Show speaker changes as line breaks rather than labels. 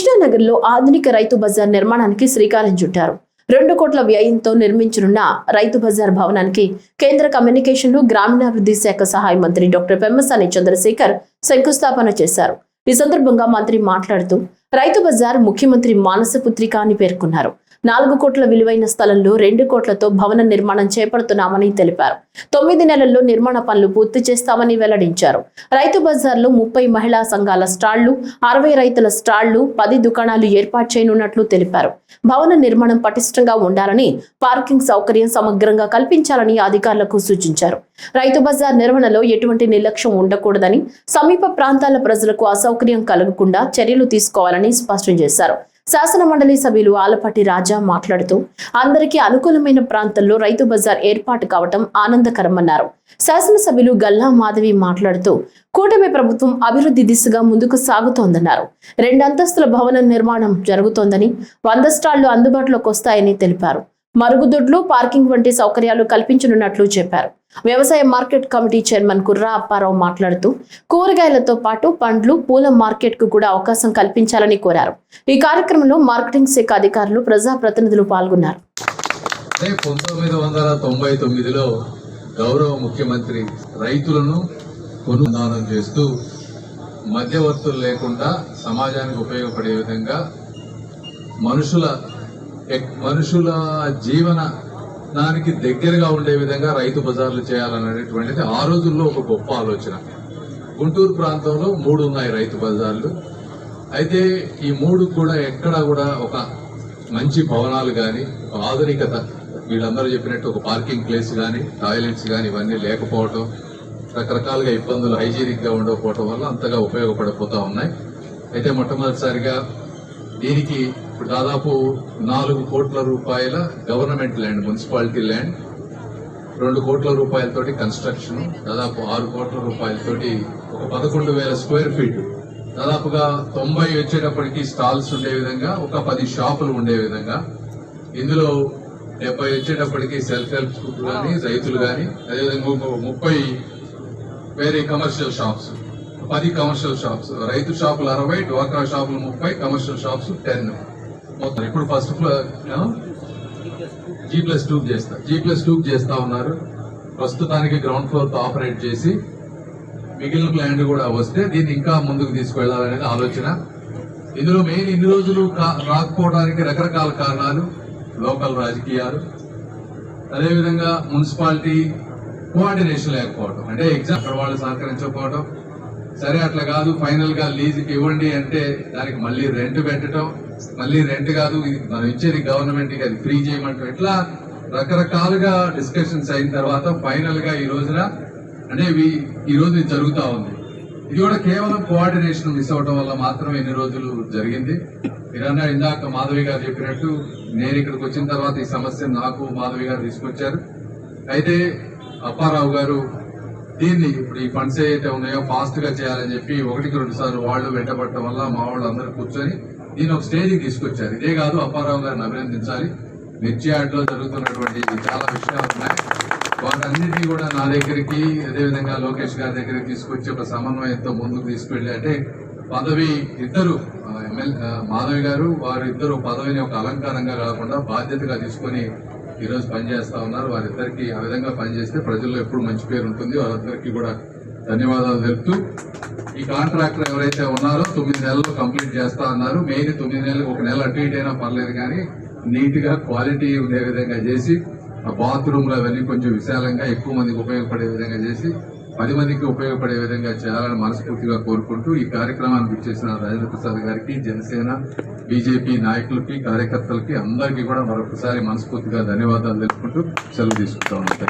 కృష్ణానగర్లో ఆధునిక రైతు బజార్ నిర్మాణానికి శ్రీకారం చుట్టారు. 2 కోట్ల వ్యయంతో నిర్మించనున్న రైతు బజార్ భవనానికి కేంద్ర కమ్యూనికేషన్లు గ్రామీణాభివృద్ధి శాఖ సహాయ మంత్రి డాక్టర్ పెమ్మసాని చంద్రశేఖర్ శంకుస్థాపన చేశారు. ఈ సందర్భంగా మంత్రి మాట్లాడుతూ రైతు బజార్ ముఖ్యమంత్రి మానస పుత్రిక అని పేర్కొన్నారు. 4 కోట్ల విలువైన స్థలంలో 2 కోట్లతో భవన నిర్మాణం చేపడుతున్నామని తెలిపారు. 9 నెలల్లో నిర్మాణ పనులు పూర్తి చేస్తామని వెల్లడించారు. రైతు బజార్లో 30 మహిళా సంఘాల స్టాళ్లు, 60 రైతుల స్టాళ్లు, 10 దుకాణాలు ఏర్పాటు చేయనున్నట్లు తెలిపారు. భవన నిర్మాణం పటిష్టంగా ఉండాలని, పార్కింగ్ సౌకర్యం సమగ్రంగా కల్పించాలని అధికారులకు సూచించారు. రైతు బజార్ నిర్వహణలో ఎటువంటి నిర్లక్ష్యం ఉండకూడదని, సమీప ప్రాంతాల ప్రజలకు అసౌకర్యం కలగకుండా చర్యలు తీసుకోవాలని స్పష్టం చేశారు. శాసన మండలి సభ్యులు ఆలపాటి రాజా మాట్లాడుతూ అందరికీ అనుకూలమైన ప్రాంతంలో రైతు బజార్ ఏర్పాటు కావటం ఆనందకరమన్నారు. శాసనసభ్యులు గల్లా మాధవి మాట్లాడుతూ కూటమి ప్రభుత్వం అభివృద్ధి దిశగా ముందుకు సాగుతోందన్నారు. 2 అంతస్తుల భవన నిర్మాణం జరుగుతోందని, 100 స్టాళ్లు అందుబాటులోకి వస్తాయని తెలిపారు. మరుగుదొడ్లు, పార్కింగ్ వంటి సౌకర్యాలు కల్పించనున్నట్లు చెప్పారు. వ్యవసాయ మార్కెట్ కమిటీ చైర్మన్ కుర్రా అప్పారావు మాట్లాడుతూ కూరగాయలతో పాటు పండ్లు, పూల మార్కెట్ కు కూడా అవకాశం కల్పించాలని కోరారు. ఈ కార్యక్రమంలో మార్కెటింగ్ శాఖ అధికారులు, ప్రజాప్రతినిధులు పాల్గొన్నారు.
1999లో గౌరవ ముఖ్యమంత్రి రైతులను కొనుగోలు చేస్తూ మధ్యవర్తులు లేకుండా సమాజానికి ఉపయోగపడే విధంగా మనుషుల జీవనానికి దగ్గరగా ఉండే విధంగా రైతు బజార్లు చేయాలనేటువంటిది ఆ రోజుల్లో ఒక గొప్ప ఆలోచన. గుంటూరు ప్రాంతంలో 3 ఉన్నాయి రైతు బజార్లు. అయితే ఈ 3 కూడా ఎక్కడా కూడా ఒక మంచి భవనాలు కానీ, ఆధునికత వీళ్ళందరూ చెప్పినట్టు ఒక పార్కింగ్ ప్లేస్ కానీ, టాయిలెట్స్ కానీ ఇవన్నీ లేకపోవటం, రకరకాలుగా ఇబ్బందులు హైజీనిక్ గా ఉండకపోవటం వల్ల అంతగా ఉపయోగపడిపోతా ఉన్నాయి. అయితే మొట్టమొదటిసారిగా దీనికి ఇప్పుడు దాదాపు 4 కోట్ల రూపాయల గవర్నమెంట్ ల్యాండ్, మున్సిపాలిటీ ల్యాండ్, 2 కోట్ల రూపాయలతోటి కన్స్ట్రక్షన్, దాదాపు 6 కోట్ల రూపాయలతోటి ఒక 11,000 స్క్వేర్ ఫీట్, దాదాపుగా 90 వచ్చేటప్పటికి స్టాల్స్ ఉండే విధంగా, ఒక 10 షాపులు ఉండే విధంగా, ఇందులో 70 వచ్చేటప్పటికి సెల్ఫ్ హెల్ప్ గ్రూప్ కానీ, రైతులు కానీ, అదేవిధంగా 30 వేరే కమర్షియల్ షాప్స్, 10 కమర్షియల్ షాప్స్, రైతు షాపులు 60, డ్వాక్రా షాపులు 30, కమర్షియల్ షాప్స్ 10 మొత్తం. ఇప్పుడు ఫస్ట్ ఫ్లోర్ G+2 చేస్తా ఉన్నారు. ప్రస్తుతానికి గ్రౌండ్ ఫ్లోర్ తో ఆపరేట్ చేసి మిగిలిన ల్యాండ్ కూడా వస్తే దీన్ని ఇంకా ముందుకు తీసుకువెళ్లాలనేది ఆలోచన. ఇందులో మెయిన్ ఇన్ని రోజులు రాకపోవడానికి రకరకాల కారణాలు, లోకల్ రాజకీయాలు, అదేవిధంగా మున్సిపాలిటీ కోఆర్డినేషన్ లేకపోవడం, అంటే ఎగ్జామ్ వాళ్ళు సహకరించకపోవడం. సరే అట్లా కాదు, ఫైనల్ గా లీజుకి ఇవ్వండి అంటే దానికి మళ్ళీ రెంట్ పెట్టడం, మళ్ళీ రెంట్ కాదు మనం ఇచ్చేది గవర్నమెంట్ కి, అది ఫ్రీ చేయమంటాం. ఇట్లా రకరకాలుగా డిస్కషన్స్ అయిన తర్వాత ఫైనల్ గా ఈ రోజున అంటే ఈ రోజు ఇది జరుగుతా ఉంది. ఇది కూడా కేవలం కోఆర్డినేషన్ మిస్ అవడం వల్ల మాత్రమే ఇన్ని రోజులు జరిగింది. మీరన్నా ఇందాక మాధవి గారు చెప్పినట్టు నేను ఇక్కడికి వచ్చిన తర్వాత ఈ సమస్యను నాకు మాధవి గారు తీసుకొచ్చారు. అయితే అప్పారావు గారు దీన్ని ఇప్పుడు ఈ ఫండ్స్ ఏదైతే ఉన్నాయో ఫాస్ట్ గా చేయాలని చెప్పి 1కి 2 సార్లు వాళ్ళు వెంటబడటం వల్ల మా వాళ్ళు అందరూ కూర్చొని దీన్ని ఒక స్టేజ్కి తీసుకొచ్చారు. ఇదే కాదు, అప్పారావు గారిని అభినందించాలి. మిర్చి యార్డ్లో జరుగుతున్నటువంటి చాలా విషయాలు ఉన్నాయి. వాటన్నిటినీ కూడా నా దగ్గరికి, అదేవిధంగా లోకేష్ గారి దగ్గరికి తీసుకొచ్చి ఒక సమన్వయంతో ముందుకు తీసుకెళ్లి, అంటే పదవి ఇద్దరు మాధవి గారు వారిద్దరు పదవిని ఒక అలంకారంగా కాకుండా బాధ్యతగా తీసుకొని ఈరోజు పనిచేస్తా ఉన్నారు. వారిద్దరికి ఆ విధంగా పనిచేస్తే ప్రజల్లో ఎప్పుడు మంచి పేరు ఉంటుంది. వారందరికీ కూడా ధన్యవాదాలు తెలుపుతూ, ఈ కాంట్రాక్టర్ ఎవరైతే ఉన్నారో 9 నెలల్లో కంప్లీట్ చేస్తా అన్నారు. మెయిన్ 9 నెలలకు 1 నెల అటు ఇటు అయినా పర్లేదు, కానీ నీట్ గా క్వాలిటీ ఉండే విధంగా చేసి, ఆ బాత్రూమ్లు అవన్నీ కొంచెం విశాలంగా ఎక్కువ మందికి ఉపయోగపడే విధంగా చేసి 10 మందికి ఉపయోగపడే విధంగా చేయాలని మనస్ఫూర్తిగా కోరుకుంటూ, ఈ కార్యక్రమానికి ఇచ్చేసిన రాజేంద్ర ప్రసాద్ గారికి, జనసేన బీజేపీ నాయకులకి, కార్యకర్తలకి అందరికీ కూడా మరొకసారి మనస్ఫూర్తిగా ధన్యవాదాలు తెలుపుకుంటూ సెలవు తీసుకుంటా ఉంటాను.